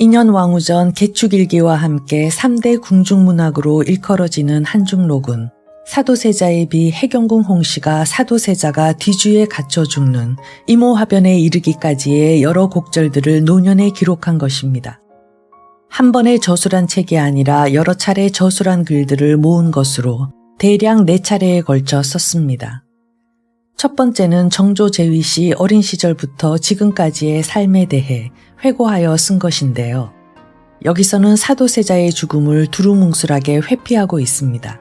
인현왕후전 개축일기와 함께 3대 궁중문학으로 일컬어지는 한중록은 사도세자에 비 해경궁 홍씨가 사도세자가 뒤주에 갇혀 죽는 이모화변에 이르기까지의 여러 곡절들을 노년에 기록한 것입니다. 한 번의 저술한 책이 아니라 여러 차례 저술한 글들을 모은 것으로 대략 4차례에 걸쳐 썼습니다. 첫 번째는 정조 제위시 어린 시절부터 지금까지의 삶에 대해 회고하여 쓴 것인데요. 여기서는 사도세자의 죽음을 두루뭉술하게 회피하고 있습니다.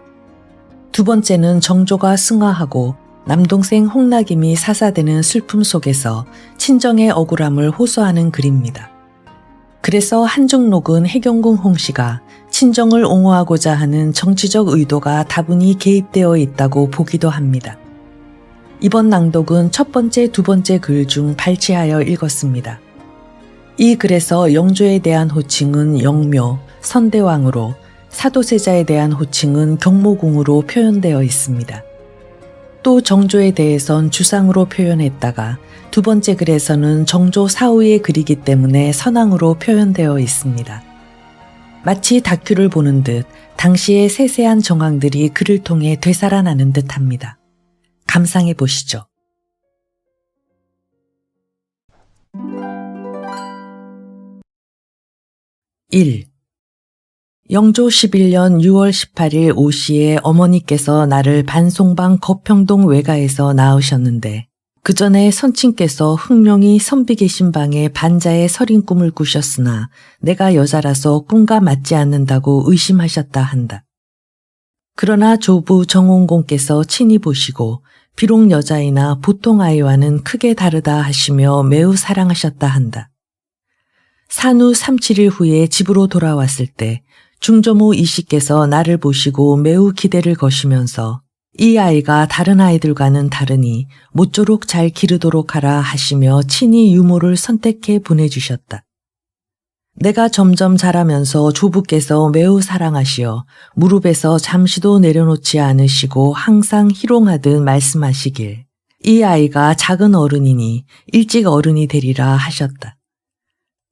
두 번째는 정조가 승하하고 남동생 홍낙임이 사사되는 슬픔 속에서 친정의 억울함을 호소하는 글입니다. 그래서 한중록은 해경궁 홍씨가 친정을 옹호하고자 하는 정치적 의도가 다분히 개입되어 있다고 보기도 합니다. 이번 낭독은 첫 번째, 두 번째 글 중 발췌하여 읽었습니다. 이 글에서 영조에 대한 호칭은 영묘, 선대왕으로 사도세자에 대한 호칭은 경모궁으로 표현되어 있습니다. 또 정조에 대해선 주상으로 표현했다가 두 번째 글에서는 정조 사후의 글이기 때문에 선왕으로 표현되어 있습니다. 마치 다큐를 보는 듯 당시의 세세한 정황들이 글을 통해 되살아나는 듯합니다. 감상해 보시죠. 1. 영조 11년 6월 18일 오시에 어머니께서 나를 반송방 거평동 외가에서 낳으셨는데 그 전에 선친께서 흥룡이 선비 계신 방에 반자의 서린 꿈을 꾸셨으나 내가 여자라서 꿈과 맞지 않는다고 의심하셨다 한다. 그러나 조부 정홍공께서 친히 보시고 비록 여자이나 보통 아이와는 크게 다르다 하시며 매우 사랑하셨다 한다. 산후 3, 7일 후에 집으로 돌아왔을 때 중조모 이씨께서 나를 보시고 매우 기대를 거시면서 이 아이가 다른 아이들과는 다르니 모쪼록 잘 기르도록 하라 하시며 친히 유모를 선택해 보내주셨다. 내가 점점 자라면서 조부께서 매우 사랑하시어 무릎에서 잠시도 내려놓지 않으시고 항상 희롱하듯 말씀하시길 이 아이가 작은 어른이니 일찍 어른이 되리라 하셨다.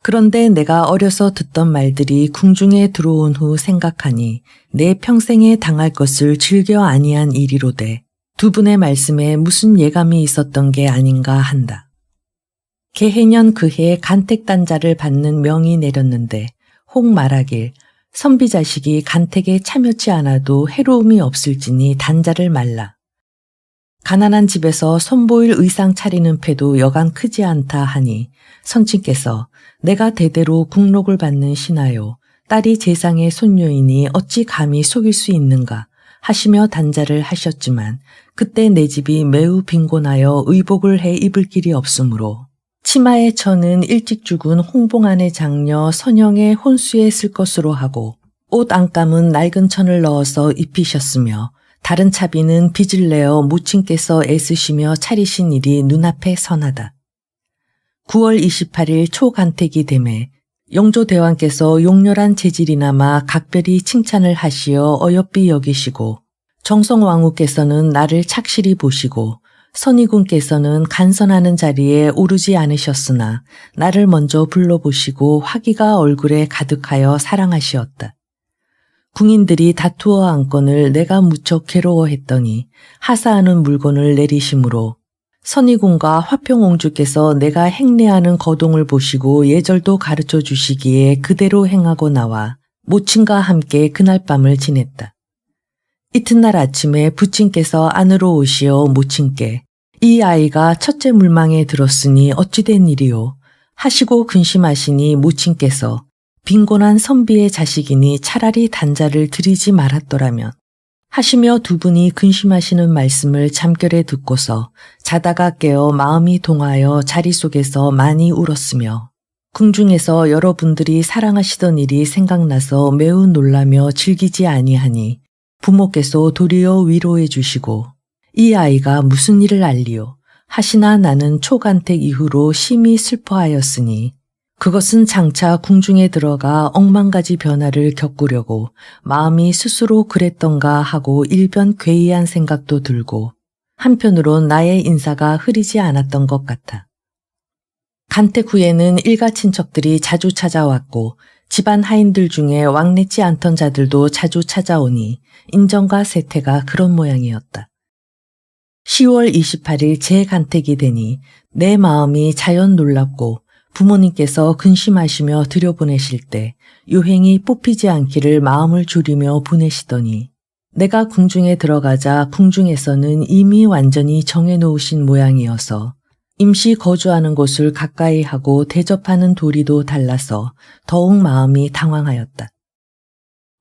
그런데 내가 어려서 듣던 말들이 궁중에 들어온 후 생각하니 내 평생에 당할 것을 즐겨 아니한 일이로되 두 분의 말씀에 무슨 예감이 있었던 게 아닌가 한다. 개해년 그해 간택단자를 받는 명이 내렸는데 혹 말하길 선비 자식이 간택에 참여치 않아도 해로움이 없을지니 단자를 말라. 가난한 집에서 선보일 의상 차리는 패도 여간 크지 않다 하니 선친께서 내가 대대로 국록을 받는 신하요 딸이 재상의 손녀이니 어찌 감히 속일 수 있는가 하시며 단자를 하셨지만 그때 내 집이 매우 빈곤하여 의복을 해 입을 길이 없으므로 치마의 천은 일찍 죽은 홍봉안의 장녀 선영의 혼수에 쓸 것으로 하고 옷 안감은 낡은 천을 넣어서 입히셨으며 다른 차비는 빚을 내어 모친께서 애쓰시며 차리신 일이 눈앞에 선하다. 9월 28일 초간택이 되매 영조대왕께서 용렬한 재질이나마 각별히 칭찬을 하시어 어여삐 여기시고 정성왕후께서는 나를 착실히 보시고 선의군께서는 간선하는 자리에 오르지 않으셨으나 나를 먼저 불러보시고 화기가 얼굴에 가득하여 사랑하시었다. 궁인들이 다투어 안건을 내가 무척 괴로워했더니 하사하는 물건을 내리심으로 선의군과 화평옹주께서 내가 행례하는 거동을 보시고 예절도 가르쳐 주시기에 그대로 행하고 나와 모친과 함께 그날 밤을 지냈다. 이튿날 아침에 부친께서 안으로 오시어 모친께 이 아이가 첫째 물망에 들었으니 어찌 된 일이오 하시고 근심하시니 모친께서 빈곤한 선비의 자식이니 차라리 단자를 드리지 말았더라면 하시며 두 분이 근심하시는 말씀을 잠결에 듣고서 자다가 깨어 마음이 동하여 자리 속에서 많이 울었으며 궁중에서 여러분들이 사랑하시던 일이 생각나서 매우 놀라며 즐기지 아니하니 부모께서 도리어 위로해 주시고 이 아이가 무슨 일을 알리오 하시나 나는 초간택 이후로 심히 슬퍼하였으니 그것은 장차 궁중에 들어가 억만가지 변화를 겪으려고 마음이 스스로 그랬던가 하고 일변 괴이한 생각도 들고 한편으론 나의 인사가 흐리지 않았던 것 같아. 간택 후에는 일가 친척들이 자주 찾아왔고 집안 하인들 중에 왕래치 않던 자들도 자주 찾아오니 인정과 세태가 그런 모양이었다. 10월 28일 재간택이 되니 내 마음이 자연 놀랍고 부모님께서 근심하시며 들여보내실 때 요행이 뽑히지 않기를 마음을 졸이며 보내시더니 내가 궁중에 들어가자 궁중에서는 이미 완전히 정해놓으신 모양이어서 임시 거주하는 곳을 가까이 하고 대접하는 도리도 달라서 더욱 마음이 당황하였다.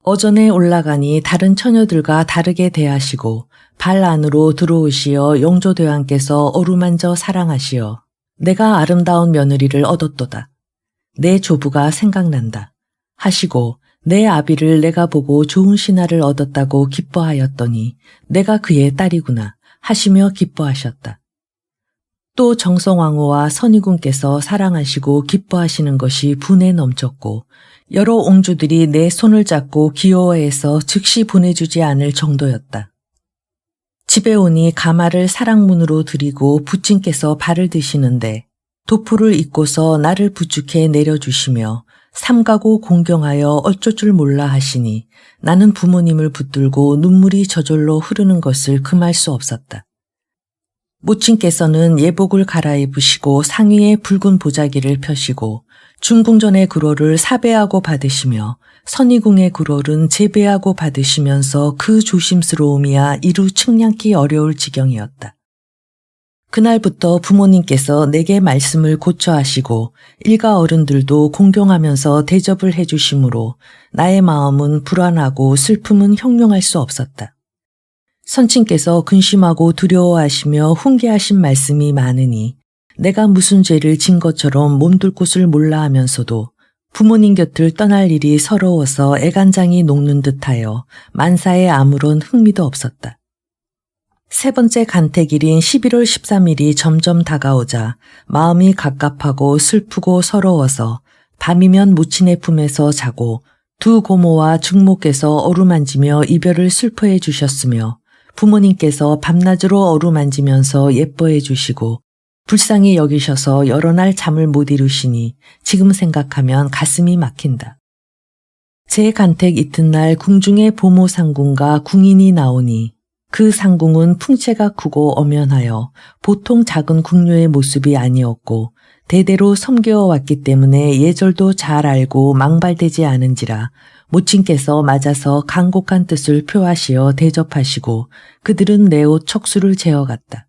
어전에 올라가니 다른 처녀들과 다르게 대하시고 발 안으로 들어오시어 영조대왕께서 어루만져 사랑하시어 내가 아름다운 며느리를 얻었도다. 내 조부가 생각난다. 하시고 내 아비를 내가 보고 좋은 신하를 얻었다고 기뻐하였더니 내가 그의 딸이구나 하시며 기뻐하셨다. 또 정성왕후와 선희군께서 사랑하시고 기뻐하시는 것이 분에 넘쳤고 여러 옹주들이 내 손을 잡고 귀여워해서 즉시 보내주지 않을 정도였다. 집에 오니 가마를 사랑문으로 들이고 부친께서 발을 드시는데 도포를 입고서 나를 부축해 내려주시며 삼가고 공경하여 어쩔 줄 몰라 하시니 나는 부모님을 붙들고 눈물이 저절로 흐르는 것을 금할 수 없었다. 모친께서는 예복을 갈아입으시고 상위에 붉은 보자기를 펴시고 중궁전의 구로를 사배하고 받으시며 선의궁의 구로는 제배하고 받으시면서 그 조심스러움이야 이루 측량기 어려울 지경이었다. 그날부터 부모님께서 내게 말씀을 고쳐하시고 일가 어른들도 공경하면서 대접을 해주시므로 나의 마음은 불안하고 슬픔은 형용할 수 없었다. 선친께서 근심하고 두려워하시며 훈계하신 말씀이 많으니 내가 무슨 죄를 진 것처럼 몸둘 곳을 몰라 하면서도 부모님 곁을 떠날 일이 서러워서 애간장이 녹는 듯하여 만사에 아무런 흥미도 없었다. 세 번째 간택일인 11월 13일이 점점 다가오자 마음이 갑갑하고 슬프고 서러워서 밤이면 모친의 품에서 자고 두 고모와 중모께서 어루만지며 이별을 슬퍼해 주셨으며 부모님께서 밤낮으로 어루만지면서 예뻐해 주시고 불쌍히 여기셔서 여러 날 잠을 못 이루시니 지금 생각하면 가슴이 막힌다. 제 간택 이튿날 궁중에 보모 상궁과 궁인이 나오니 그 상궁은 풍채가 크고 엄연하여 보통 작은 궁녀의 모습이 아니었고 대대로 섬겨왔기 때문에 예절도 잘 알고 망발되지 않은지라 모친께서 맞아서 간곡한 뜻을 표하시어 대접하시고 그들은 내 옷 척수를 재어갔다.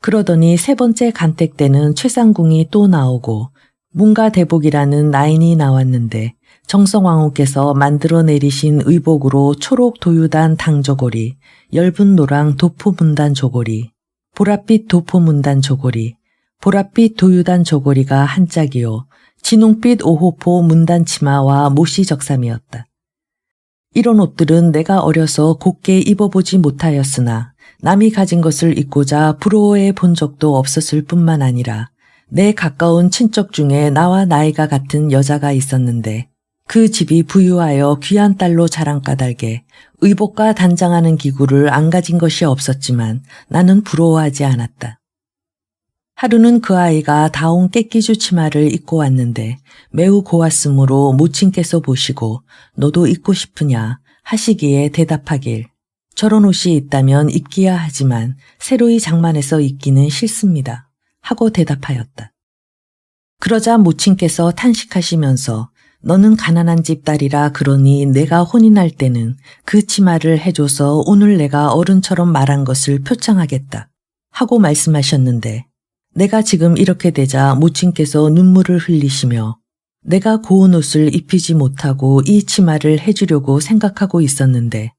그러더니 세 번째 간택 때는 최상궁이 또 나오고 문가대복이라는 나인이 나왔는데 정성왕후께서 만들어 내리신 의복으로 초록 도유단 당저고리, 엷은 노랑 도포문단 저고리, 보랏빛 도포문단 저고리, 보랏빛 도유단 저고리가 한 짝이요 진홍빛 오호포 문단 치마와 모시 적삼이었다. 이런 옷들은 내가 어려서 곱게 입어보지 못하였으나 남이 가진 것을 입고자 부러워해 본 적도 없었을 뿐만 아니라 내 가까운 친척 중에 나와 나이가 같은 여자가 있었는데 그 집이 부유하여 귀한 딸로 자랑까닭에 의복과 단장하는 기구를 안 가진 것이 없었지만 나는 부러워하지 않았다. 하루는 그 아이가 다운 깨끼주 치마를 입고 왔는데 매우 고왔으므로 모친께서 보시고 너도 입고 싶으냐 하시기에 대답하길 저런 옷이 있다면 입기야 하지만 새로이 장만해서 입기는 싫습니다 하고 대답하였다. 그러자 모친께서 탄식하시면서 너는 가난한 집 딸이라 그러니 내가 혼이 날 때는 그 치마를 해줘서 오늘 내가 어른처럼 말한 것을 표창하겠다 하고 말씀하셨는데 내가 지금 이렇게 되자 모친께서 눈물을 흘리시며 내가 고운 옷을 입히지 못하고 이 치마를 해주려고 생각하고 있었는데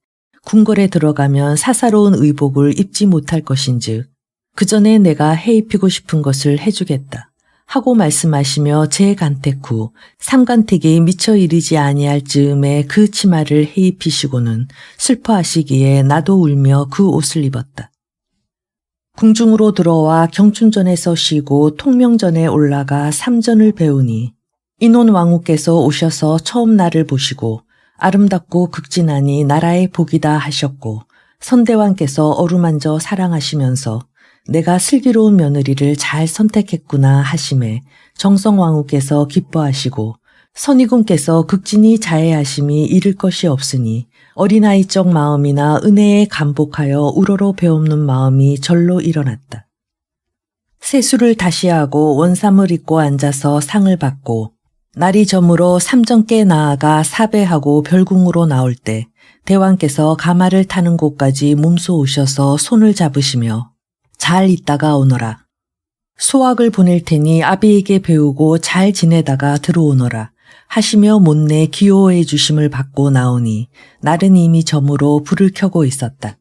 궁궐에 들어가면 사사로운 의복을 입지 못할 것인즉 그 전에 내가 해 입히고 싶은 것을 해주겠다 하고 말씀하시며 제 간택 후 3간택이 미처 이르지 아니할 즈음에 그 치마를 해 입히시고는 슬퍼하시기에 나도 울며 그 옷을 입었다. 궁중으로 들어와 경춘전에서 쉬고 통명전에 올라가 삼전을 배우니 인혼 왕후께서 오셔서 처음 나를 보시고 아름답고 극진하니 나라의 복이다 하셨고 선대왕께서 어루만져 사랑하시면서 내가 슬기로운 며느리를 잘 선택했구나 하심에 정성왕후께서 기뻐하시고 선희궁께서 극진히 자애하심이 이를 것이 없으니 어린아이적 마음이나 은혜에 감복하여 우러러 배없는 마음이 절로 일어났다. 세수를 다시 하고 원삼을 입고 앉아서 상을 받고 날이 저물어 삼정께 나아가 사배하고 별궁으로 나올 때 대왕께서 가마를 타는 곳까지 몸소 오셔서 손을 잡으시며 잘 있다가 오너라. 소학을 보낼 테니 아비에게 배우고 잘 지내다가 들어오너라 하시며 못내 기호해 주심을 받고 나오니 날은 이미 저물어 불을 켜고 있었다.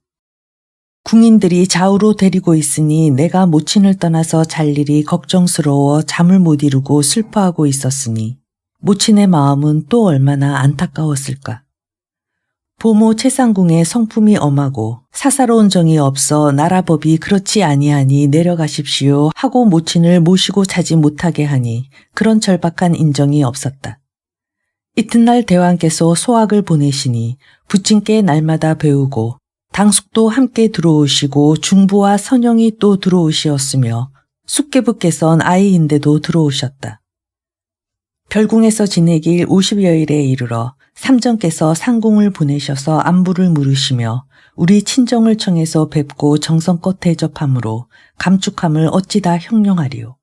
궁인들이 좌우로 데리고 있으니 내가 모친을 떠나서 잘 일이 걱정스러워 잠을 못 이루고 슬퍼하고 있었으니 모친의 마음은 또 얼마나 안타까웠을까. 보모 최상궁의 성품이 엄하고 사사로운 정이 없어 나라법이 그렇지 아니하니 내려가십시오 하고 모친을 모시고 자지 못하게 하니 그런 절박한 인정이 없었다. 이튿날 대왕께서 소학을 보내시니 부친께 날마다 배우고 당숙도 함께 들어오시고 중부와 선영이 또 들어오시었으며 숙계부께선 아이인데도 들어오셨다. 별궁에서 지내길 50여일에 이르러 삼정께서 상궁을 보내셔서 안부를 물으시며 우리 친정을 청해서 뵙고 정성껏 대접함으로 감축함을 어찌다 형용하리요.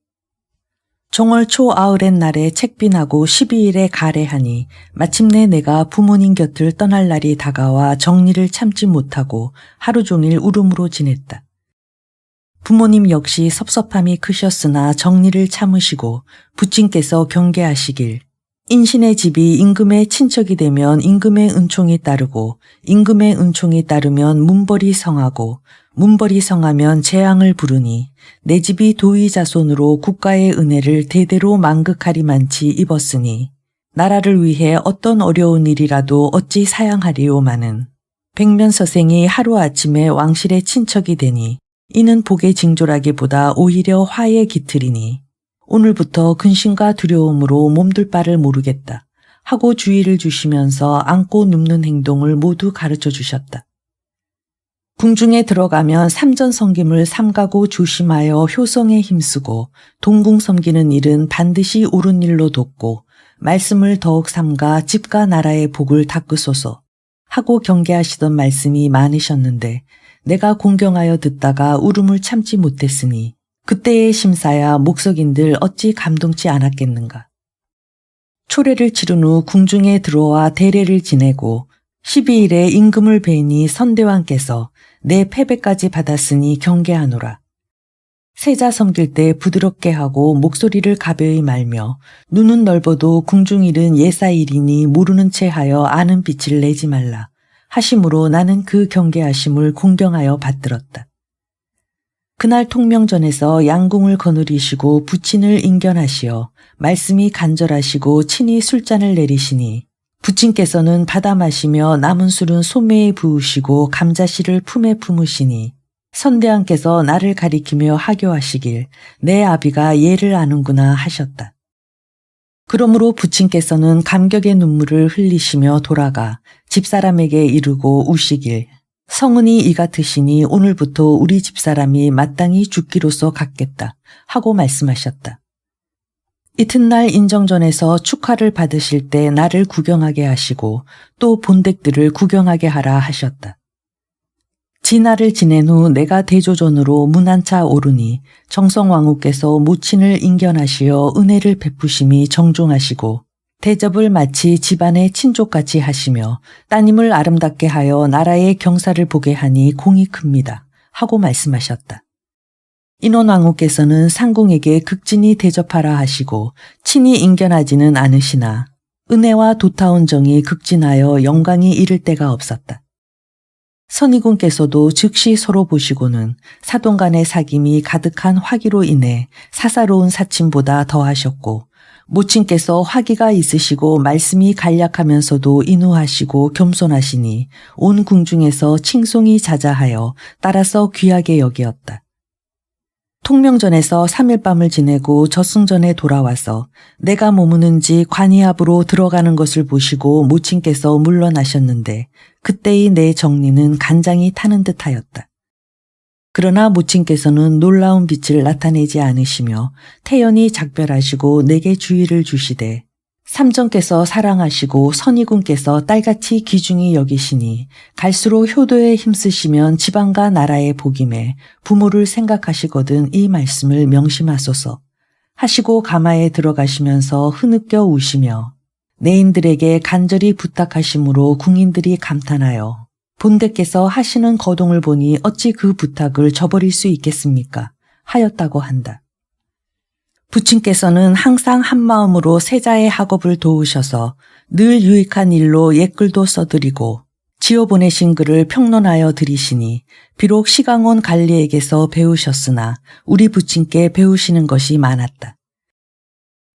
정월 초 90의 날에 책빈하고 12일에 가래하니 마침내 내가 부모님 곁을 떠날 날이 다가와 정리를 참지 못하고 하루 종일 울음으로 지냈다. 부모님 역시 섭섭함이 크셨으나 정리를 참으시고 부친께서 경계하시길 인신의 집이 임금의 친척이 되면 임금의 은총이 따르고 임금의 은총이 따르면 문벌이 성하고 문벌이 성하면 재앙을 부르니 내 집이 도의 자손으로 국가의 은혜를 대대로 만극하리만치 입었으니 나라를 위해 어떤 어려운 일이라도 어찌 사양하리요마는 백면서생이 하루아침에 왕실의 친척이 되니 이는 복의 징조라기보다 오히려 화의 깃틀이니 오늘부터 근심과 두려움으로 몸둘 바를 모르겠다 하고 주의를 주시면서 안고 눕는 행동을 모두 가르쳐 주셨다. 궁중에 들어가면 삼전 섬김을 삼가고 조심하여 효성에 힘쓰고 동궁 섬기는 일은 반드시 옳은 일로 돕고 말씀을 더욱 삼가 집과 나라의 복을 닦으소서 하고 경계하시던 말씀이 많으셨는데 내가 공경하여 듣다가 울음을 참지 못했으니 그때의 심사야 목석인들 어찌 감동치 않았겠는가. 초례를 치른 후 궁중에 들어와 대례를 지내고 12일에 임금을 뵈니 선대왕께서 내 패배까지 받았으니 경계하노라. 세자 섬길 때 부드럽게 하고 목소리를 가벼이 말며 눈은 넓어도 궁중일은 예사일이니 모르는 채 하여 아는 빛을 내지 말라 하심으로 나는 그 경계하심을 공경하여 받들었다. 그날 통명전에서 양궁을 거느리시고 부친을 인견하시어 말씀이 간절하시고 친히 술잔을 내리시니 부친께서는 받아 마시며 남은 술은 소매에 부으시고 감자씨를 품에 품으시니 선대왕께서 나를 가리키며 하교하시길 내 아비가 예를 아는구나 하셨다. 그러므로 부친께서는 감격의 눈물을 흘리시며 돌아가 집사람에게 이르고 우시길 성은이 이 같으시니 오늘부터 우리 집사람이 마땅히 죽기로서 갖겠다 하고 말씀하셨다. 이튿날 인정전에서 축하를 받으실 때 나를 구경하게 하시고 또 본댁들을 구경하게 하라 하셨다. 진화를 지낸 후 내가 대조전으로 문 한 차 오르니 정성왕후께서 모친을 인견하시어 은혜를 베푸심이 정중하시고 대접을 마치 집안의 친족같이 하시며 따님을 아름답게 하여 나라의 경사를 보게 하니 공이 큽니다 하고 말씀하셨다. 인원왕후께서는 상궁에게 극진히 대접하라 하시고 친히 인견하지는 않으시나 은혜와 도타운 정이 극진하여 영광이 이를 데가 없었다. 선희궁께서도 즉시 서로 보시고는 사돈 간의 사귐이 가득한 화기로 인해 사사로운 사친보다 더하셨고 모친께서 화기가 있으시고 말씀이 간략하면서도 인후하시고 겸손하시니 온 궁중에서 칭송이 자자하여 따라서 귀하게 여기었다. 통명전에서 3일 밤을 지내고 저승전에 돌아와서 내가 머무는지 관이 앞으로 들어가는 것을 보시고 모친께서 물러나셨는데 그때의 내 정리는 간장이 타는 듯하였다. 그러나 모친께서는 놀라운 빛을 나타내지 않으시며 태연히 작별하시고 내게 주의를 주시되 삼정께서 사랑하시고 선의군께서 딸같이 귀중히 여기시니 갈수록 효도에 힘쓰시면 지방과 나라의 복임에 부모를 생각하시거든 이 말씀을 명심하소서 하시고 가마에 들어가시면서 흐느껴 우시며 내인들에게 간절히 부탁하심으로 궁인들이 감탄하여 본대께서 하시는 거동을 보니 어찌 그 부탁을 저버릴 수 있겠습니까? 하였다고 한다. 부친께서는 항상 한마음으로 세자의 학업을 도우셔서 늘 유익한 일로 옛글도 써드리고 지어보내신 글을 평론하여 드리시니 비록 시강원 관리에게서 배우셨으나 우리 부친께 배우시는 것이 많았다.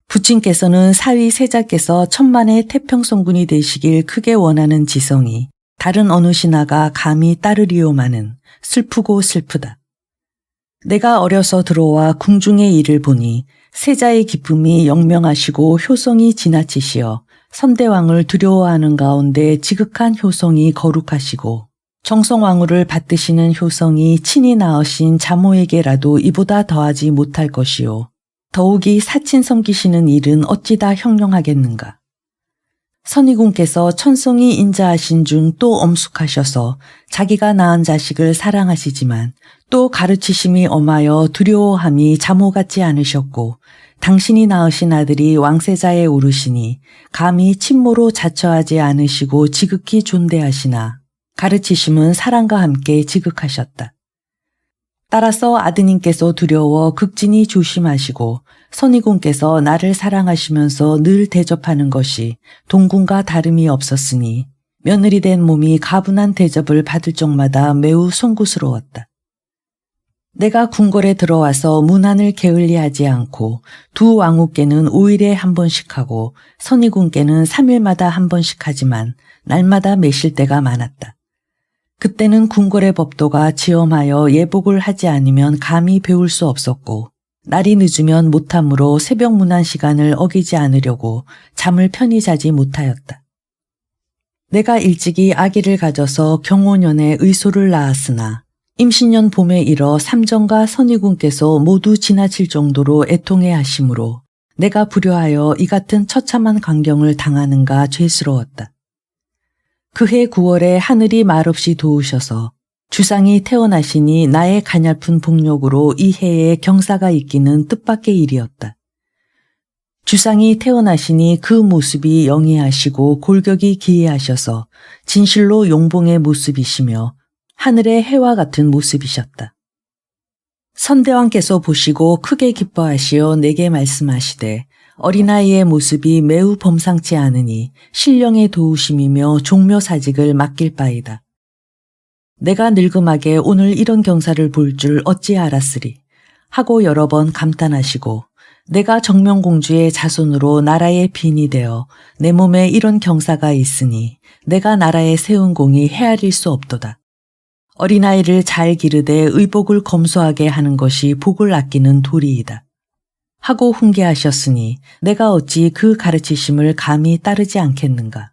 부친께서는 사위 세자께서 천만의 태평성군이 되시길 크게 원하는 지성이 다른 어느 신하가 감히 따르리오마는 슬프고 슬프다. 내가 어려서 들어와 궁중의 일을 보니 세자의 기품이 영명하시고 효성이 지나치시어 선대왕을 두려워하는 가운데 지극한 효성이 거룩하시고 정성왕후를 받드시는 효성이 친히 낳으신 자모에게라도 이보다 더하지 못할 것이요. 더욱이 사친 섬기시는 일은 어찌다 형용하겠는가. 선의군께서 천성이 인자하신 중 또 엄숙하셔서 자기가 낳은 자식을 사랑하시지만 또 가르치심이 엄하여 두려워함이 자모 같지 않으셨고 당신이 낳으신 아들이 왕세자에 오르시니 감히 친모로 자처하지 않으시고 지극히 존대하시나 가르치심은 사랑과 함께 지극하셨다. 따라서 아드님께서 두려워 극진히 조심하시고 선의군께서 나를 사랑하시면서 늘 대접하는 것이 동군과 다름이 없었으니 며느리 된 몸이 가분한 대접을 받을 적마다 매우 송구스러웠다. 내가 궁궐에 들어와서 문안을 게을리하지 않고 두 왕후께는 5일에 한 번씩 하고 선의군께는 3일마다 한 번씩 하지만 날마다 매실 때가 많았다. 그때는 궁궐의 법도가 지엄하여 예복을 하지 않으면 감히 배울 수 없었고 날이 늦으면 못함으로 새벽 문안 시간을 어기지 않으려고 잠을 편히 자지 못하였다. 내가 일찍이 아기를 가져서 경호년에 의소를 낳았으나 임신년 봄에 이뤄 삼정과 선의군께서 모두 지나칠 정도로 애통해 하심으로 내가 불효하여 이 같은 처참한 광경을 당하는가 죄스러웠다. 그해 9월에 하늘이 말없이 도우셔서 주상이 태어나시니 나의 가냘픈 복력으로 이 해에 경사가 있기는 뜻밖의 일이었다. 주상이 태어나시니 그 모습이 영희하시고 골격이 기이하셔서 진실로 용봉의 모습이시며 하늘의 해와 같은 모습이셨다. 선대왕께서 보시고 크게 기뻐하시어 내게 말씀하시되 어린아이의 모습이 매우 범상치 않으니 신령의 도우심이며 종묘사직을 맡길 바이다. 내가 늙음하게 오늘 이런 경사를 볼 줄 어찌 알았으리 하고 여러 번 감탄하시고 내가 정명공주의 자손으로 나라의 빈이 되어 내 몸에 이런 경사가 있으니 내가 나라에 세운 공이 헤아릴 수 없도다. 어린아이를 잘 기르되 의복을 검소하게 하는 것이 복을 아끼는 도리이다. 하고 훈계하셨으니 내가 어찌 그 가르치심을 감히 따르지 않겠는가.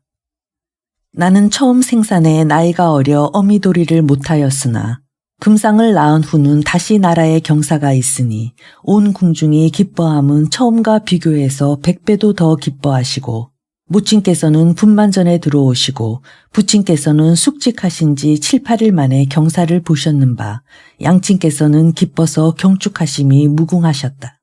나는 처음 생산에 나이가 어려 어미도리를 못하였으나 금상을 낳은 후는 다시 나라에 경사가 있으니 온 궁중이 기뻐함은 처음과 비교해서 100배도 더 기뻐하시고 모친께서는 분만 전에 들어오시고 부친께서는 숙직하신 지 7, 8일 만에 경사를 보셨는 바 양친께서는 기뻐서 경축하심이 무궁하셨다.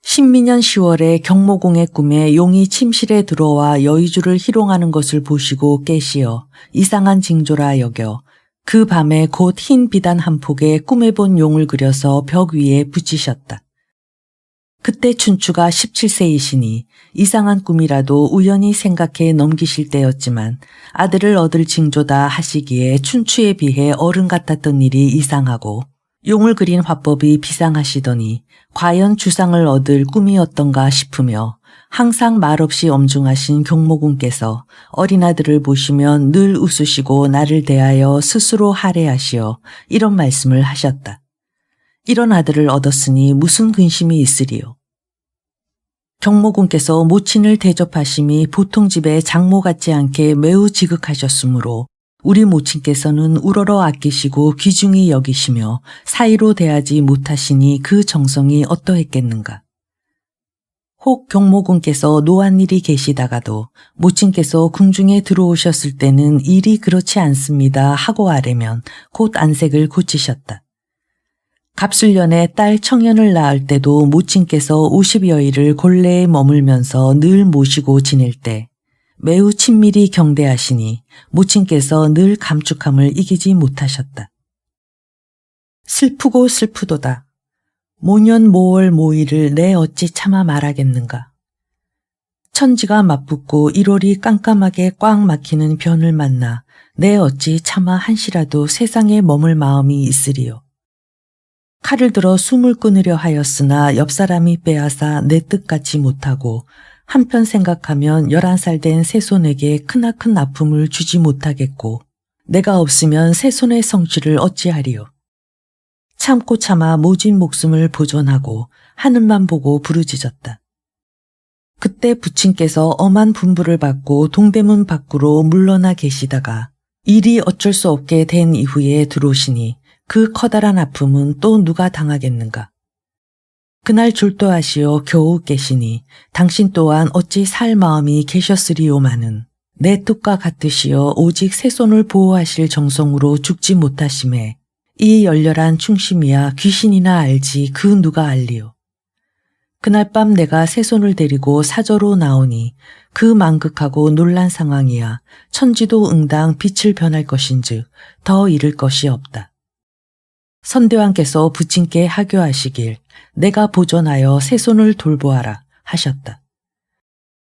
신민년 10월에 경모공의 꿈에 용이 침실에 들어와 여의주를 희롱하는 것을 보시고 깨시어 이상한 징조라 여겨 그 밤에 곧 흰 비단 한 폭에 꿈에 본 용을 그려서 벽 위에 붙이셨다. 그때 춘추가 17세이시니 이상한 꿈이라도 우연히 생각해 넘기실 때였지만 아들을 얻을 징조다 하시기에 춘추에 비해 어른 같았던 일이 이상하고 용을 그린 화법이 비상하시더니 과연 주상을 얻을 꿈이었던가 싶으며 항상 말없이 엄중하신 경모군께서 어린아들을 보시면 늘 웃으시고 나를 대하여 스스로 할애하시어 이런 말씀을 하셨다. 이런 아들을 얻었으니 무슨 근심이 있으리요. 경모군께서 모친을 대접하심이 보통 집의 장모 같지 않게 매우 지극하셨으므로 우리 모친께서는 우러러 아끼시고 귀중히 여기시며 사이로 대하지 못하시니 그 정성이 어떠했겠는가. 혹 경모군께서 노한 일이 계시다가도 모친께서 궁중에 들어오셨을 때는 일이 그렇지 않습니다 하고 아뢰면 곧 안색을 고치셨다. 갑술년에 딸 청년을 낳을 때도 모친께서 50여일을 곤례에 머물면서 늘 모시고 지낼 때 매우 친밀히 경대하시니 모친께서 늘 감축함을 이기지 못하셨다. 슬프고 슬프도다. 모년 모월 모일을 내 어찌 참아 말하겠는가. 천지가 맞붙고 1월이 깜깜하게 꽉 막히는 변을 만나 내 어찌 차마 한시라도 세상에 머물 마음이 있으리요. 칼을 들어 숨을 끊으려 하였으나 옆 사람이 빼앗아 내 뜻같이 못하고 한편 생각하면 11살 된 새손에게 크나큰 아픔을 주지 못하겠고 내가 없으면 새손의 성취를 어찌하리요. 참고 참아 모진 목숨을 보존하고 하늘만 보고 부르짖었다. 그때 부친께서 엄한 분부를 받고 동대문 밖으로 물러나 계시다가 일이 어쩔 수 없게 된 이후에 들어오시니 그 커다란 아픔은 또 누가 당하겠는가. 그날 졸도하시어 겨우 깨시니 당신 또한 어찌 살 마음이 계셨으리요마는 내 뜻과 같으시어 오직 새손을 보호하실 정성으로 죽지 못하심에 이 열렬한 충심이야 귀신이나 알지 그 누가 알리요. 그날 밤 내가 새손을 데리고 사저로 나오니 그 망극하고 놀란 상황이야 천지도 응당 빛을 변할 것인즉 더 잃을 것이 없다. 선대왕께서 부친께 하교하시길 내가 보존하여 새손을 돌보아라 하셨다.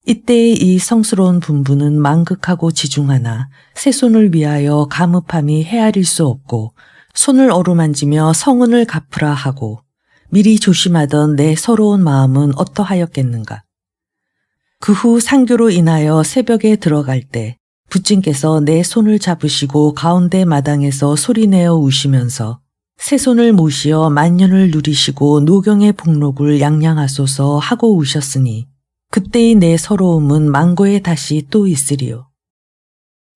이때의 이 성스러운 분부는 망극하고 지중하나 새손을 위하여 감읍함이 헤아릴 수 없고 손을 어루만지며 성은을 갚으라 하고 미리 조심하던 내 서러운 마음은 어떠하였겠는가. 그 후 상교로 인하여 새벽에 들어갈 때 부친께서 내 손을 잡으시고 가운데 마당에서 소리내어 우시면서 새손을 모시어 만년을 누리시고 노경의 복록을 양양하소서 하고 우셨으니 그때의 내 서러움은 만고에 다시 또 있으리요.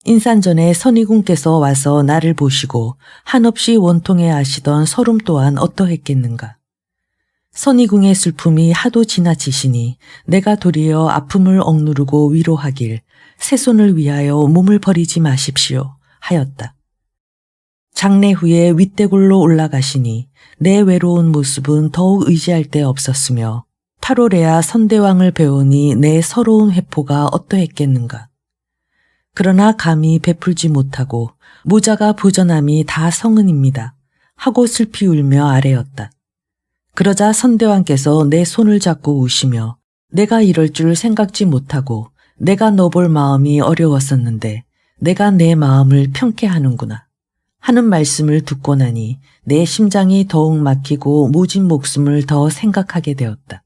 인산전에 선의군께서 와서 나를 보시고 한없이 원통해 하시던 서름 또한 어떠했겠는가. 선의궁의 슬픔이 하도 지나치시니 내가 도리어 아픔을 억누르고 위로하길 새손을 위하여 몸을 버리지 마십시오 하였다. 장례 후에 윗대굴로 올라가시니 내 외로운 모습은 더욱 의지할 데 없었으며 8월에야 선대왕을 배우니 내 서러운 회포가 어떠했겠는가. 그러나 감히 베풀지 못하고 모자가 보전함이 다 성은입니다 하고 슬피 울며 아뢰었다. 그러자 선대왕께서 내 손을 잡고 우시며 내가 이럴 줄 생각지 못하고 내가 너볼 마음이 어려웠었는데 내가 내 마음을 편케 하는구나 하는 말씀을 듣고 나니 내 심장이 더욱 막히고 모진 목숨을 더 생각하게 되었다.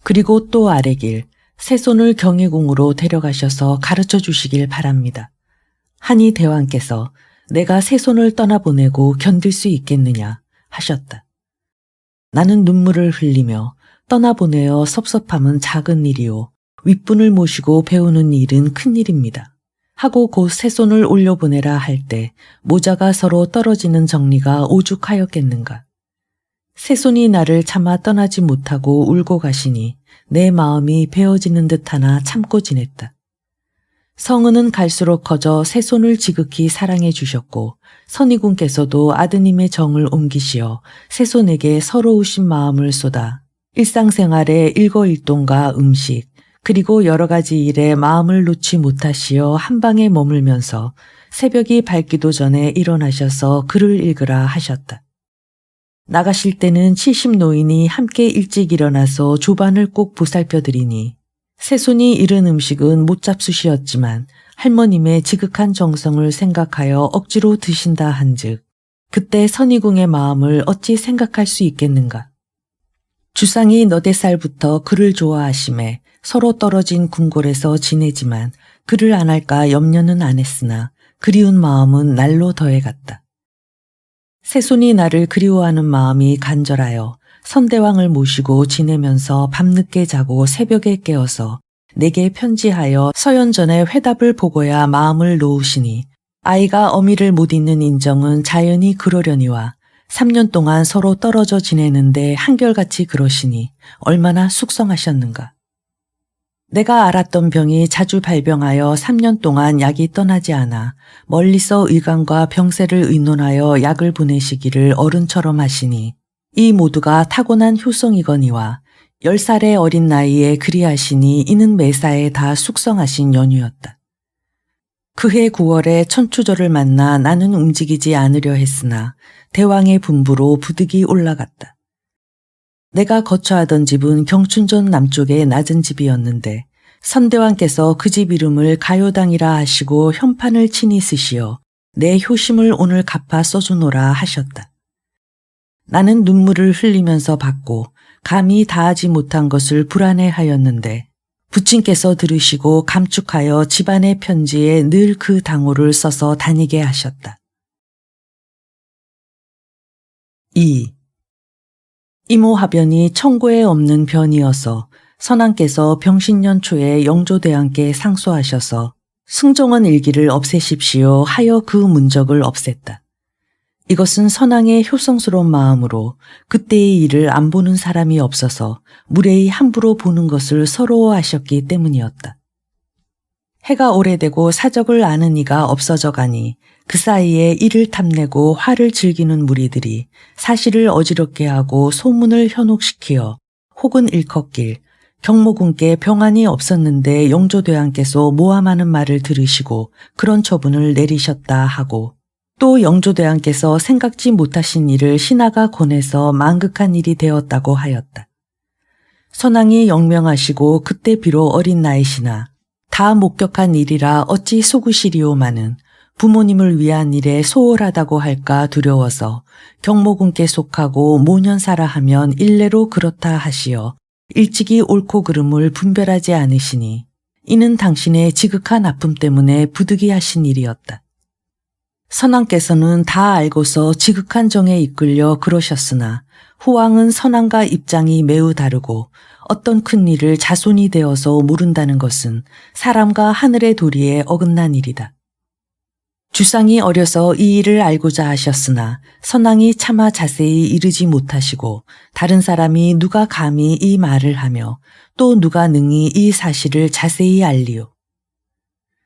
그리고 또 아뢰길 새손을 경희궁으로 데려가셔서 가르쳐 주시길 바랍니다. 하니 대왕께서 내가 새손을 떠나보내고 견딜 수 있겠느냐 하셨다. 나는 눈물을 흘리며 떠나보내어 섭섭함은 작은 일이요 윗분을 모시고 배우는 일은 큰 일입니다. 하고 곧 새손을 올려보내라 할 때 모자가 서로 떨어지는 정리가 오죽하였겠는가. 새손이 나를 차마 떠나지 못하고 울고 가시니 내 마음이 베어지는 듯하나 참고 지냈다. 성은은 갈수록 커져 새손을 지극히 사랑해 주셨고 선의군께서도 아드님의 정을 옮기시어 새손에게 서러우신 마음을 쏟아 일상생활의 일거일동과 음식 그리고 여러 가지 일에 마음을 놓지 못하시어 한방에 머물면서 새벽이 밝기도 전에 일어나셔서 글을 읽으라 하셨다. 나가실 때는 70노인이 함께 일찍 일어나서 조반을 꼭 보살펴드리니 새손이 이른 음식은 못 잡수시었지만 할머님의 지극한 정성을 생각하여 억지로 드신다 한즉 그때 선의궁의 마음을 어찌 생각할 수 있겠는가. 주상이 너댓살부터 그를 좋아하심에 서로 떨어진 궁궐에서 지내지만 그를 안 할까 염려는 안 했으나 그리운 마음은 날로 더해갔다. 새손이 나를 그리워하는 마음이 간절하여 선대왕을 모시고 지내면서 밤늦게 자고 새벽에 깨어서 내게 편지하여 서연전에 회답을 보고야 마음을 놓으시니 아이가 어미를 못 잊는 인정은 자연히 그러려니와 3년 동안 서로 떨어져 지내는데 한결같이 그러시니 얼마나 숙성하셨는가. 내가 알았던 병이 자주 발병하여 3년 동안 약이 떠나지 않아 멀리서 의관과 병세를 의논하여 약을 보내시기를 어른처럼 하시니 이 모두가 타고난 효성이거니와 10살의 어린 나이에 그리하시니 이는 매사에 다 숙성하신 연유였다. 그해 9월에 천추조를 만나 나는 움직이지 않으려 했으나 대왕의 분부로 부득이 올라갔다. 내가 거처하던 집은 경춘전 남쪽의 낮은 집이었는데 선대왕께서 그 집 이름을 가요당이라 하시고 현판을 친히 쓰시어 내 효심을 오늘 갚아 써주노라 하셨다. 나는 눈물을 흘리면서 받고 감히 다하지 못한 것을 불안해하였는데 부친께서 들으시고 감축하여 집안의 편지에 늘 그 당호를 써서 다니게 하셨다. 2. 이모 하변이 천고에 없는 변이어서 선왕께서 병신년 초에 영조대왕께 상소하셔서 승정원 일기를 없애십시오 하여 그 문적을 없앴다. 이것은 선왕의 효성스러운 마음으로 그때의 일을 안 보는 사람이 없어서 무례히 함부로 보는 것을 서러워하셨기 때문이었다. 해가 오래되고 사적을 아는 이가 없어져 가니 그 사이에 이를 탐내고 화를 즐기는 무리들이 사실을 어지럽게 하고 소문을 현혹시키어 혹은 일컥길 경모군께 병안이 없었는데 영조대왕께서 모함하는 말을 들으시고 그런 처분을 내리셨다 하고 또 영조대왕께서 생각지 못하신 일을 신하가 권해서 망극한 일이 되었다고 하였다. 선왕이 영명하시고 그때 비록 어린 나이시나 다 목격한 일이라 어찌 속으시리오마는 부모님을 위한 일에 소홀하다고 할까 두려워서 경모군께 속하고 모년사라 하면 일례로 그렇다 하시어 일찍이 옳고 그름을 분별하지 않으시니 이는 당신의 지극한 아픔 때문에 부득이 하신 일이었다. 선왕께서는 다 알고서 지극한 정에 이끌려 그러셨으나 후왕은 선왕과 입장이 매우 다르고 어떤 큰 일을 자손이 되어서 모른다는 것은 사람과 하늘의 도리에 어긋난 일이다. 주상이 어려서 이 일을 알고자 하셨으나 선왕이 차마 자세히 이르지 못하시고 다른 사람이 누가 감히 이 말을 하며 또 누가 능히 이 사실을 자세히 알리오.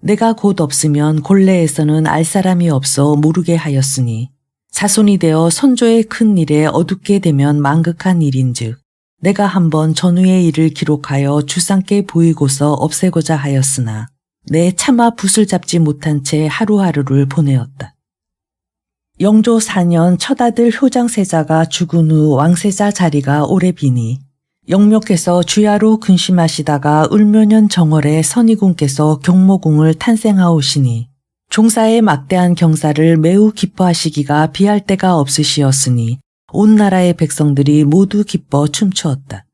내가 곧 없으면 곤례에서는 알 사람이 없어 모르게 하였으니 자손이 되어 선조의 큰 일에 어둡게 되면 망극한 일인즉 내가 한번 전후의 일을 기록하여 주상께 보이고서 없애고자 하였으나 내 차마 붓을 잡지 못한 채 하루하루를 보내었다. 영조 4년 첫아들 효장세자가 죽은 후 왕세자 자리가 오래 비니 영묘께서 주야로 근심하시다가 을묘년 정월에 선의궁께서 경모궁을 탄생하오시니 종사의 막대한 경사를 매우 기뻐하시기가 비할 데가 없으시었으니 온 나라의 백성들이 모두 기뻐 춤추었다.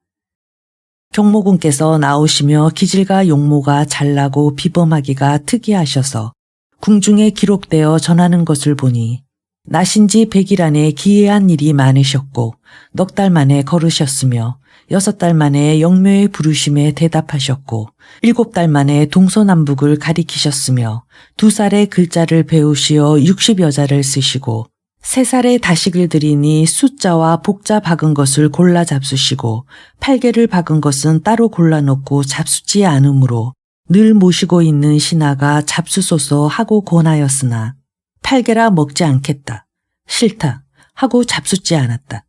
경모궁께서 나오시며 기질과 용모가 잘나고 비범하기가 특이하셔서 궁중에 기록되어 전하는 것을 보니 나신지 100일 안에 기이한 일이 많으셨고 넉 달 만에 걸으셨으며 6달 만에 영묘의 부르심에 대답하셨고 7달 만에 동서남북을 가리키셨으며 2살에 글자를 배우시어 60여자를 쓰시고 3살에 다식을 들이니 숫자와 복자 박은 것을 골라 잡수시고 8개를 박은 것은 따로 골라놓고 잡수지 않으므로 늘 모시고 있는 신하가 잡수소서 하고 권하였으나 8개라 먹지 않겠다. 싫다. 하고 잡수지 않았다.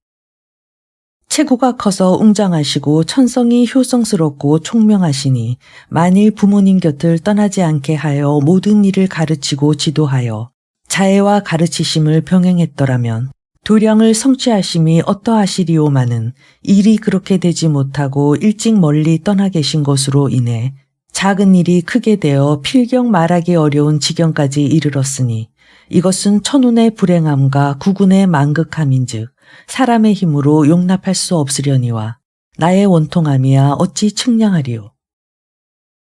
체구가 커서 웅장하시고 천성이 효성스럽고 총명하시니 만일 부모님 곁을 떠나지 않게 하여 모든 일을 가르치고 지도하여 자애와 가르치심을 병행했더라면 도량을 성취하심이 어떠하시리오마는 일이 그렇게 되지 못하고 일찍 멀리 떠나 계신 것으로 인해 작은 일이 크게 되어 필경 말하기 어려운 지경까지 이르렀으니 이것은 천운의 불행함과 구군의 망극함인즉 사람의 힘으로 용납할 수 없으려니와 나의 원통함이야 어찌 측량하리오.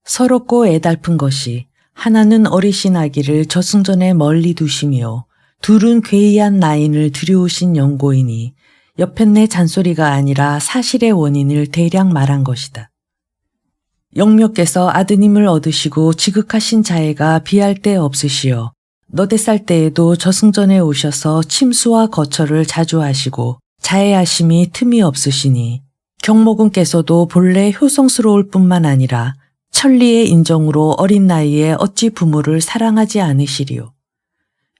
서럽고 애달픈 것이 하나는 어리신 아기를 저승전에 멀리 두시며 둘은 괴이한 나인을 들여오신 연고이니 여편네 잔소리가 아니라 사실의 원인을 대략 말한 것이다. 영묘께서 아드님을 얻으시고 지극하신 자애가 비할 데 없으시어 너댓 살 때에도 저승전에 오셔서 침수와 거처를 자주 하시고 자애하심이 틈이 없으시니 경모군께서도 본래 효성스러울 뿐만 아니라 천리의 인정으로 어린 나이에 어찌 부모를 사랑하지 않으시리요.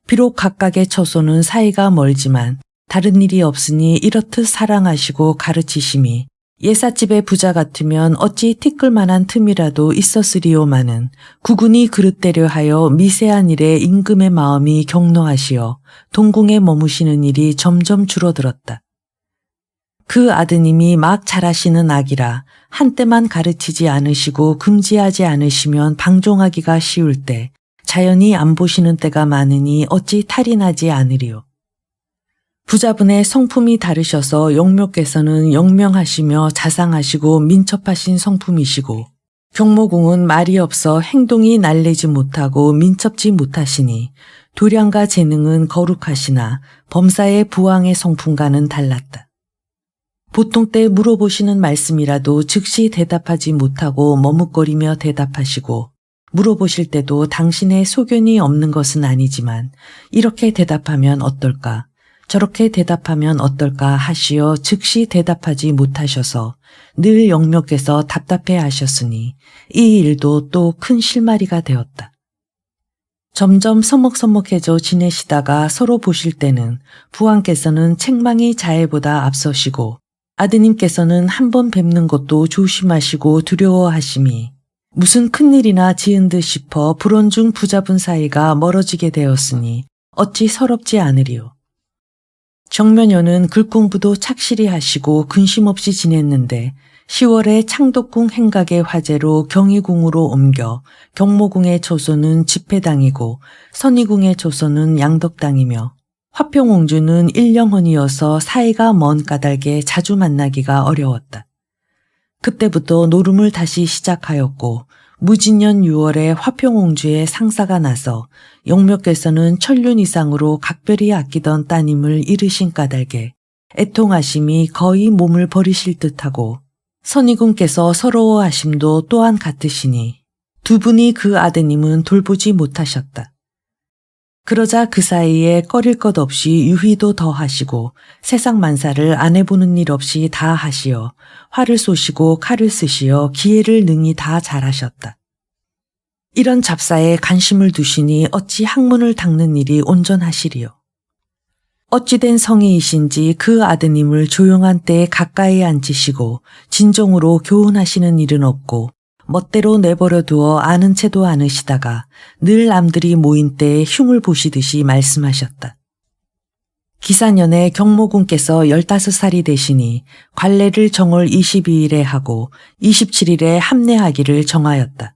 비록 각각의 처소는 사이가 멀지만 다른 일이 없으니 이렇듯 사랑하시고 가르치심이 예삿집의 부자 같으면 어찌 티끌만한 틈이라도 있었으리요마는 구군이 그릇되려 하여 미세한 일에 임금의 마음이 격노하시어 동궁에 머무시는 일이 점점 줄어들었다. 그 아드님이 막 자라시는 아기라 한때만 가르치지 않으시고 금지하지 않으시면 방종하기가 쉬울 때 자연히 안 보시는 때가 많으니 어찌 탈이 나지 않으리요. 부자분의 성품이 다르셔서 영묘께서는 영명하시며 자상하시고 민첩하신 성품이시고 경모궁은 말이 없어 행동이 날래지 못하고 민첩지 못하시니 도량과 재능은 거룩하시나 범사의 부왕의 성품과는 달랐다. 보통 때 물어보시는 말씀이라도 즉시 대답하지 못하고 머뭇거리며 대답하시고 물어보실 때도 당신의 소견이 없는 것은 아니지만 이렇게 대답하면 어떨까? 저렇게 대답하면 어떨까 하시어 즉시 대답하지 못하셔서 늘 영묘께서 답답해 하셨으니 이 일도 또 큰 실마리가 되었다. 점점 서먹서먹해져 지내시다가 서로 보실 때는 부왕께서는 책망이 자애보다 앞서시고 아드님께서는 한 번 뵙는 것도 조심하시고 두려워하심이 무슨 큰일이나 지은 듯 싶어 불원중 부자분 사이가 멀어지게 되었으니 어찌 서럽지 않으리요. 정면녀는 글공부도 착실히 하시고 근심 없이 지냈는데 10월에 창덕궁 행각의 화제로 경희궁으로 옮겨 경모궁의 초소는 집회당이고 선희궁의 초소는 양덕당이며 화평옹주는 일령헌이어서 사이가 먼 까닭에 자주 만나기가 어려웠다. 그때부터 노름을 다시 시작하였고 무진년 6월에 화평옹주에 상사가 나서 영묘께서는 천륜 이상으로 각별히 아끼던 따님을 잃으신 까닭에 애통하심이 거의 몸을 버리실 듯하고 선희궁께서 서러워하심도 또한 같으시니 두 분이 그 아드님은 돌보지 못하셨다. 그러자 그 사이에 꺼릴 것 없이 유희도 더 하시고 세상 만사를 안 해보는 일 없이 다 하시어 활을 쏘시고 칼을 쓰시어 기회를 능히 다 잘하셨다. 이런 잡사에 관심을 두시니 어찌 학문을 닦는 일이 온전하시리요. 어찌된 성의이신지 그 아드님을 조용한 때에 가까이 앉히시고 진정으로 교훈하시는 일은 없고 멋대로 내버려 두어 아는 채도 않으시다가 늘 남들이 모인 때에 흉을 보시듯이 말씀하셨다. 기사년에 경모군께서 15살이 되시니 관례를 정월 22일에 하고 27일에 합례하기를 정하였다.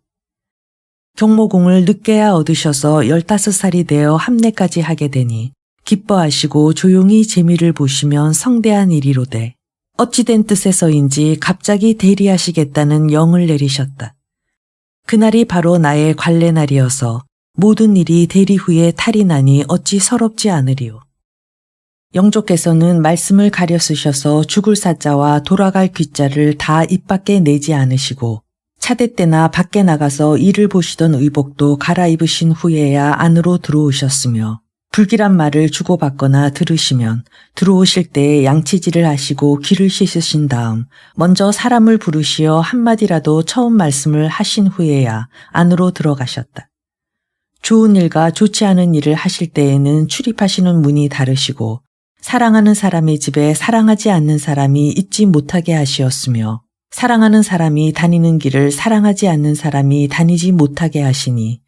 경모궁을 늦게야 얻으셔서 15살이 되어 합례까지 하게 되니 기뻐하시고 조용히 재미를 보시면 성대한 일이로되 어찌된 뜻에서인지 갑자기 대리하시겠다는 영을 내리셨다. 그날이 바로 나의 관례 날이어서 모든 일이 대리 후에 탈이 나니 어찌 서럽지 않으리요. 영조께서는 말씀을 가려 쓰셔서 죽을 사자와 돌아갈 귀자를 다 입 밖에 내지 않으시고 차대 때나 밖에 나가서 일을 보시던 의복도 갈아입으신 후에야 안으로 들어오셨으며 불길한 말을 주고받거나 들으시면 들어오실 때에 양치질을 하시고 귀를 씻으신 다음 먼저 사람을 부르시어 한마디라도 처음 말씀을 하신 후에야 안으로 들어가셨다. 좋은 일과 좋지 않은 일을 하실 때에는 출입하시는 문이 다르시고 사랑하는 사람의 집에 사랑하지 않는 사람이 있지 못하게 하시었으며 사랑하는 사람이 다니는 길을 사랑하지 않는 사람이 다니지 못하게 하시니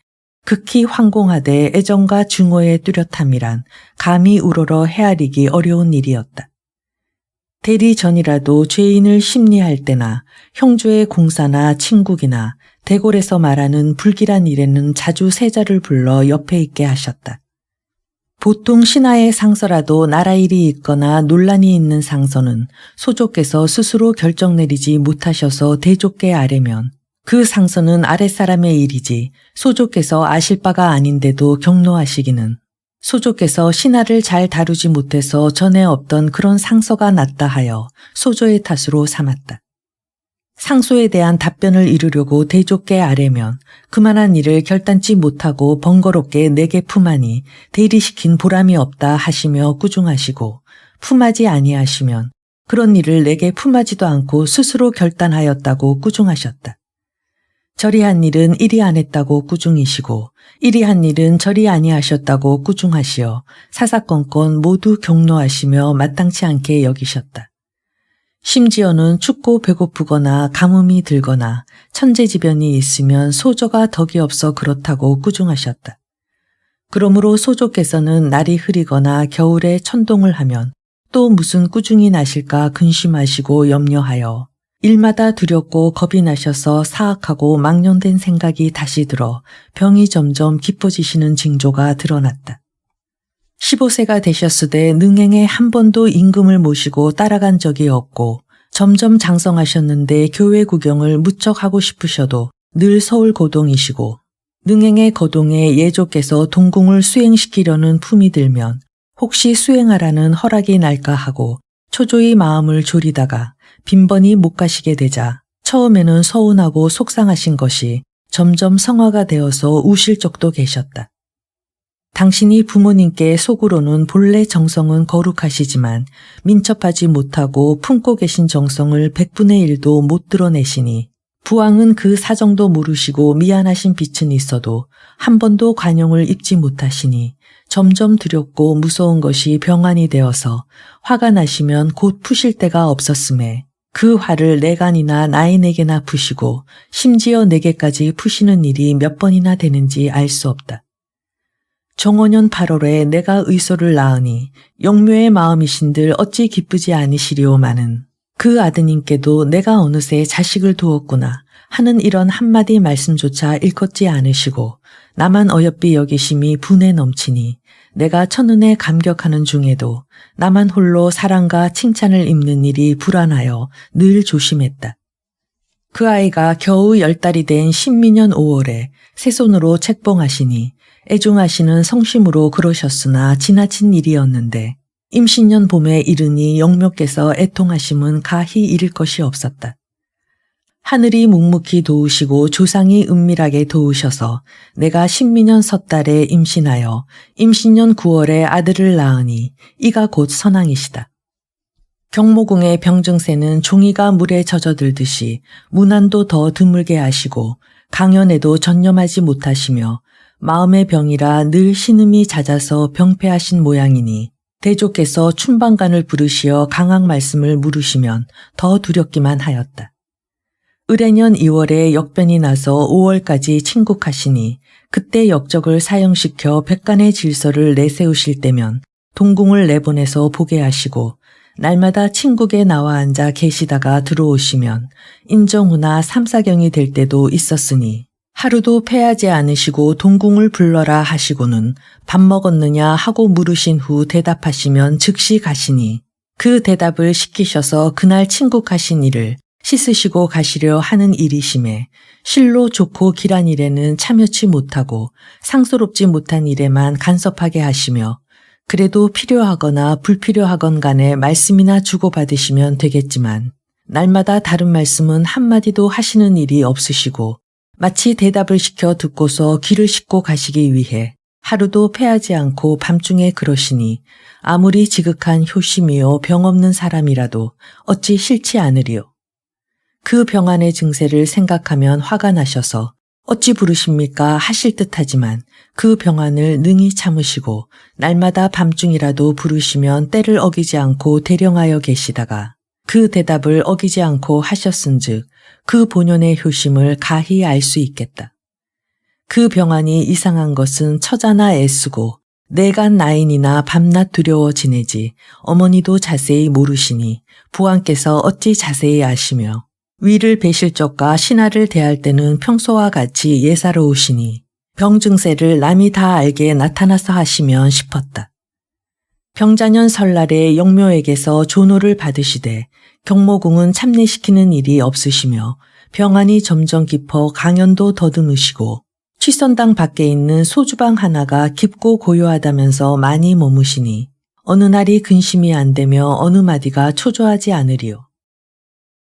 극히 황공하되 애정과 증오의 뚜렷함이란 감히 우러러 헤아리기 어려운 일이었다. 대리 전이라도 죄인을 심리할 때나 형조의 공사나 친국이나 대궐에서 말하는 불길한 일에는 자주 세자를 불러 옆에 있게 하셨다. 보통 신하의 상서라도 나라 일이 있거나 논란이 있는 상서는 소조께서 스스로 결정 내리지 못하셔서 대조께 아뢰면 그 상서는 아랫사람의 일이지 소조께서 아실 바가 아닌데도 격노하시기는 소조께서 신하를 잘 다루지 못해서 전에 없던 그런 상서가 났다 하여 소조의 탓으로 삼았다. 상소에 대한 답변을 이루려고 대조께 아뢰면 그만한 일을 결단치 못하고 번거롭게 내게 품하니 대리시킨 보람이 없다 하시며 꾸중하시고, 품하지 아니하시면 그런 일을 내게 품하지도 않고 스스로 결단하였다고 꾸중하셨다. 저리 한 일은 이리 안 했다고 꾸중이시고, 이리 한 일은 저리 아니하셨다고 꾸중하시어 사사건건 모두 경노하시며 마땅치 않게 여기셨다. 심지어는 춥고 배고프거나 가뭄이 들거나 천재지변이 있으면 소조가 덕이 없어 그렇다고 꾸중하셨다. 그러므로 소조께서는 날이 흐리거나 겨울에 천동을 하면 또 무슨 꾸중이 나실까 근심하시고 염려하여 일마다 두렵고 겁이 나셔서 사악하고 망령된 생각이 다시 들어 병이 점점 깊어지시는 징조가 드러났다. 15세가 되셨으되 능행에 한 번도 임금을 모시고 따라간 적이 없고 점점 장성하셨는데 교회 구경을 무척 하고 싶으셔도 늘 서울 고동이시고, 능행의 거동에 예조께서 동궁을 수행시키려는 품이 들면 혹시 수행하라는 허락이 날까 하고 초조히 마음을 졸이다가 빈번히 못 가시게 되자 처음에는 서운하고 속상하신 것이 점점 성화가 되어서 우실 적도 계셨다. 당신이 부모님께 속으로는 본래 정성은 거룩하시지만 민첩하지 못하고 품고 계신 정성을 100분의 1도 못 드러내시니 부왕은 그 사정도 모르시고 미안하신 빛은 있어도 한 번도 관용을 입지 못하시니 점점 두렵고 무서운 것이 병환이 되어서 화가 나시면 곧 푸실 데가 없었음에 그 화를 내간이나 나인에게나 푸시고 심지어 내게까지 푸시는 일이 몇 번이나 되는지 알 수 없다. 정원년 8월에 내가 의소를 낳으니 영묘의 마음이신들 어찌 기쁘지 아니시리오마는 그 아드님께도 내가 어느새 자식을 두었구나 하는 이런 한마디 말씀조차 일컫지 않으시고 나만 어여삐 여기심이 분에 넘치니 내가 첫눈에 감격하는 중에도 나만 홀로 사랑과 칭찬을 입는 일이 불안하여 늘 조심했다. 그 아이가 겨우 10달이 된 신민년 5월에 새손으로 책봉하시니 애중하시는 성심으로 그러셨으나 지나친 일이었는데 임신년 봄에 이르니 영묘께서 애통하심은 가히 잃을 것이 없었다. 하늘이 묵묵히 도우시고 조상이 은밀하게 도우셔서 내가 신민년 섣달에 임신하여 임신년 9월에 아들을 낳으니 이가 곧 선왕이시다. 경모궁의 병증세는 종이가 물에 젖어들듯이 문안도 더 드물게 하시고 강연에도 전념하지 못하시며 마음의 병이라 늘 신음이 잦아서 병폐하신 모양이니 대조께서 춘방간을 부르시어 강학 말씀을 물으시면 더 두렵기만 하였다. 을해년 2월에 역변이 나서 5월까지 침국하시니 그때 역적을 사형시켜 백간의 질서를 내세우실 때면 동궁을 내보내서 보게 하시고 날마다 침국에 나와 앉아 계시다가 들어오시면 인정후나 삼사경이 될 때도 있었으니 하루도 패하지 않으시고 동궁을 불러라 하시고는 밥 먹었느냐 하고 물으신 후 대답하시면 즉시 가시니 그 대답을 시키셔서 그날 침국하신 일을 씻으시고 가시려 하는 일이심에 실로 좋고 길한 일에는 참여치 못하고 상스럽지 못한 일에만 간섭하게 하시며 그래도 필요하거나 불필요하건 간에 말씀이나 주고받으시면 되겠지만 날마다 다른 말씀은 한마디도 하시는 일이 없으시고 마치 대답을 시켜 듣고서 귀를 씻고 가시기 위해 하루도 패하지 않고 밤중에 그러시니 아무리 지극한 효심이요 병 없는 사람이라도 어찌 싫지 않으리요. 그 병환의 증세를 생각하면 화가 나셔서 어찌 부르십니까 하실 듯하지만 그 병환을 능히 참으시고 날마다 밤중이라도 부르시면 때를 어기지 않고 대령하여 계시다가 그 대답을 어기지 않고 하셨은즉 그 본연의 효심을 가히 알 수 있겠다. 그 병환이 이상한 것은 처자나 애쓰고 내간 나인이나 밤낮 두려워 지내지 어머니도 자세히 모르시니 부왕께서 어찌 자세히 아시며 위를 베실 적과 신하를 대할 때는 평소와 같이 예사로우시니 병증세를 남이 다 알게 나타나서 하시면 싶었다. 병자년 설날에 영묘에게서 조노를 받으시되 경모궁은 참례시키는 일이 없으시며 병환이 점점 깊어 강연도 더듬으시고 취선당 밖에 있는 소주방 하나가 깊고 고요하다면서 많이 머무시니 어느 날이 근심이 안 되며 어느 마디가 초조하지 않으리요.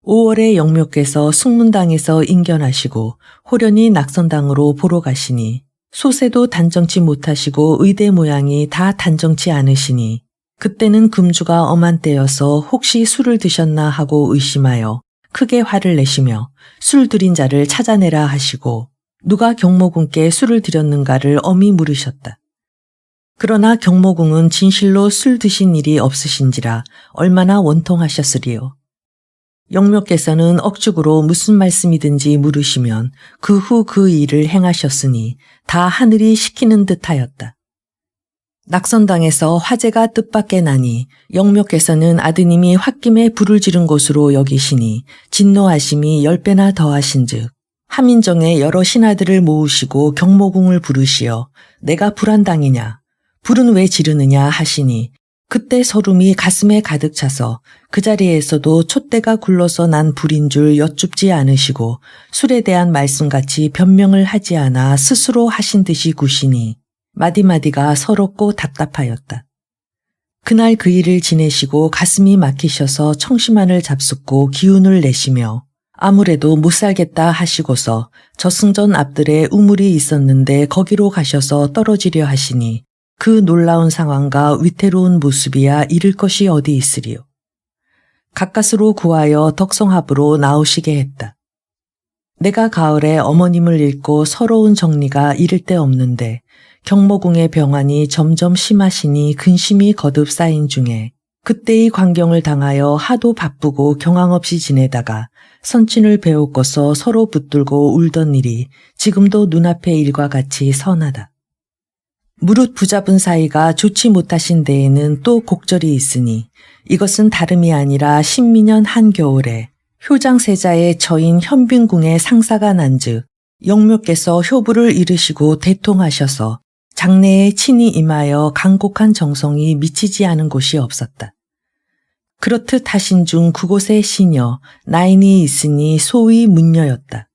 5월에 영묘께서 숙문당에서 인견하시고 호련히 낙선당으로 보러 가시니 소세도 단정치 못하시고 의대 모양이 다 단정치 않으시니 그때는 금주가 엄한 때여서 혹시 술을 드셨나 하고 의심하여 크게 화를 내시며 술 들인 자를 찾아내라 하시고 누가 경모궁께 술을 드렸는가를 엄히 물으셨다. 그러나 경모궁은 진실로 술 드신 일이 없으신지라 얼마나 원통하셨으리요. 영묘께서는 억죽으로 무슨 말씀이든지 물으시면 그 후 그 일을 행하셨으니 다 하늘이 시키는 듯하였다. 낙선당에서 화재가 뜻밖에 나니 영묘께서는 아드님이 홧김에 불을 지른 것으로 여기시니 진노하심이 10배나 더하신즉 함인정에 여러 신하들을 모으시고 경모궁을 부르시어 내가 불한당이냐 불은 왜 지르느냐 하시니 그때 서름이 가슴에 가득 차서 그 자리에서도 촛대가 굴러서 난 불인 줄 여쭙지 않으시고 술에 대한 말씀같이 변명을 하지 않아 스스로 하신 듯이 구시니 마디마디가 서럽고 답답하였다. 그날 그 일을 지내시고 가슴이 막히셔서 청심환을 잡숫고 기운을 내시며 아무래도 못 살겠다 하시고서 저승전 앞들에 우물이 있었는데 거기로 가셔서 떨어지려 하시니 그 놀라운 상황과 위태로운 모습이야 잃을 것이 어디 있으리요. 가까스로 구하여 덕성합으로 나오시게 했다. 내가 가을에 어머님을 잃고 서러운 정리가 이를 데 없는데 경모궁의 병환이 점점 심하시니 근심이 거듭 쌓인 중에 그때의 광경을 당하여 하도 바쁘고 경황 없이 지내다가 선친을 베어꿔서 서로 붙들고 울던 일이 지금도 눈앞의 일과 같이 선하다. 무릇 부잡은 사이가 좋지 못하신 데에는 또 곡절이 있으니 이것은 다름이 아니라 신민년 한겨울에 효장세자의 저인 현빈궁의 상사가 난즉 영묘께서 효부를 이르시고 대통하셔서 장례에 친히 임하여 간곡한 정성이 미치지 않은 곳이 없었다. 그렇듯 하신 중 그곳의 시녀 나인이 있으니 소위 문녀였다.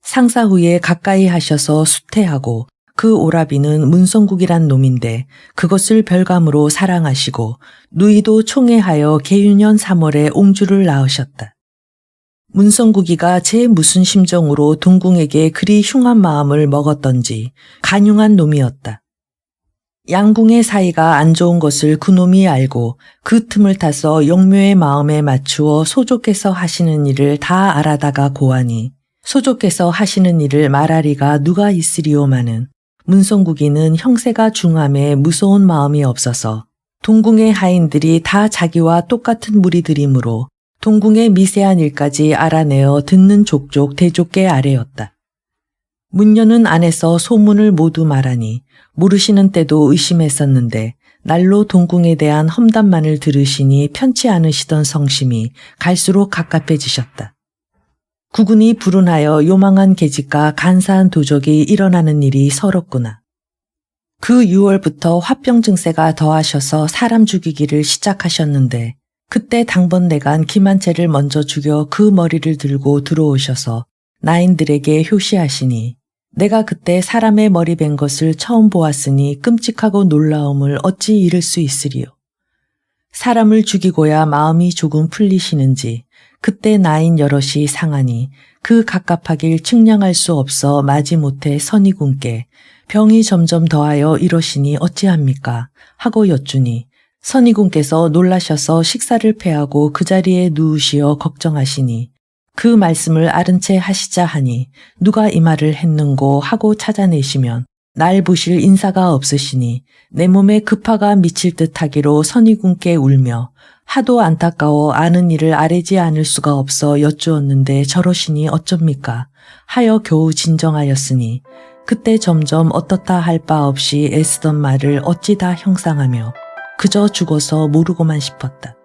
상사 후에 가까이 하셔서 수태하고 그 오라비는 문성국이란 놈인데 그것을 별감으로 사랑하시고 누이도 총애하여 계유년 3월에 옹주를 낳으셨다. 문성국이가 제 무슨 심정으로 동궁에게 그리 흉한 마음을 먹었던지 간흉한 놈이었다. 양궁의 사이가 안 좋은 것을 그놈이 알고 그 틈을 타서 영묘의 마음에 맞추어 소조께서 하시는 일을 다 알아다가 고하니 소조께서 하시는 일을 말하리가 누가 있으리오마는 문성국이는 형세가 중함에 무서운 마음이 없어서 동궁의 하인들이 다 자기와 똑같은 무리들이므로 동궁의 미세한 일까지 알아내어 듣는 족족 대족계 아래였다. 문녀는 안에서 소문을 모두 말하니 모르시는 때도 의심했었는데 날로 동궁에 대한 험담만을 들으시니 편치 않으시던 성심이 갈수록 갑갑해지셨다. 국군이 불운하여 요망한 계집과 간사한 도적이 일어나는 일이 서럽구나. 그 6월부터 화병 증세가 더하셔서 사람 죽이기를 시작하셨는데 그때 당번내간 김한채를 먼저 죽여 그 머리를 들고 들어오셔서 나인들에게 효시하시니 내가 그때 사람의 머리 벤 것을 처음 보았으니 끔찍하고 놀라움을 어찌 잃을 수 있으리요. 사람을 죽이고야 마음이 조금 풀리시는지 그때 나인 여럿이 상하니 그 갑갑하길 측량할 수 없어 마지못해 선의군께 병이 점점 더하여 이러시니 어찌합니까 하고 여쭈니 선의군께서 놀라셔서 식사를 패하고 그 자리에 누우시어 걱정하시니 그 말씀을 아른 채 하시자 하니 누가 이 말을 했는고 하고 찾아내시면 날 보실 인사가 없으시니 내 몸에 급화가 미칠 듯 하기로 선의군께 울며 하도 안타까워 아는 일을 아뢰지 않을 수가 없어 여쭈었는데 저러시니 어쩝니까 하여 겨우 진정하였으니 그때 점점 어떻다 할 바 없이 애쓰던 말을 어찌 다 형상하며 그저 죽어서 모르고만 싶었다.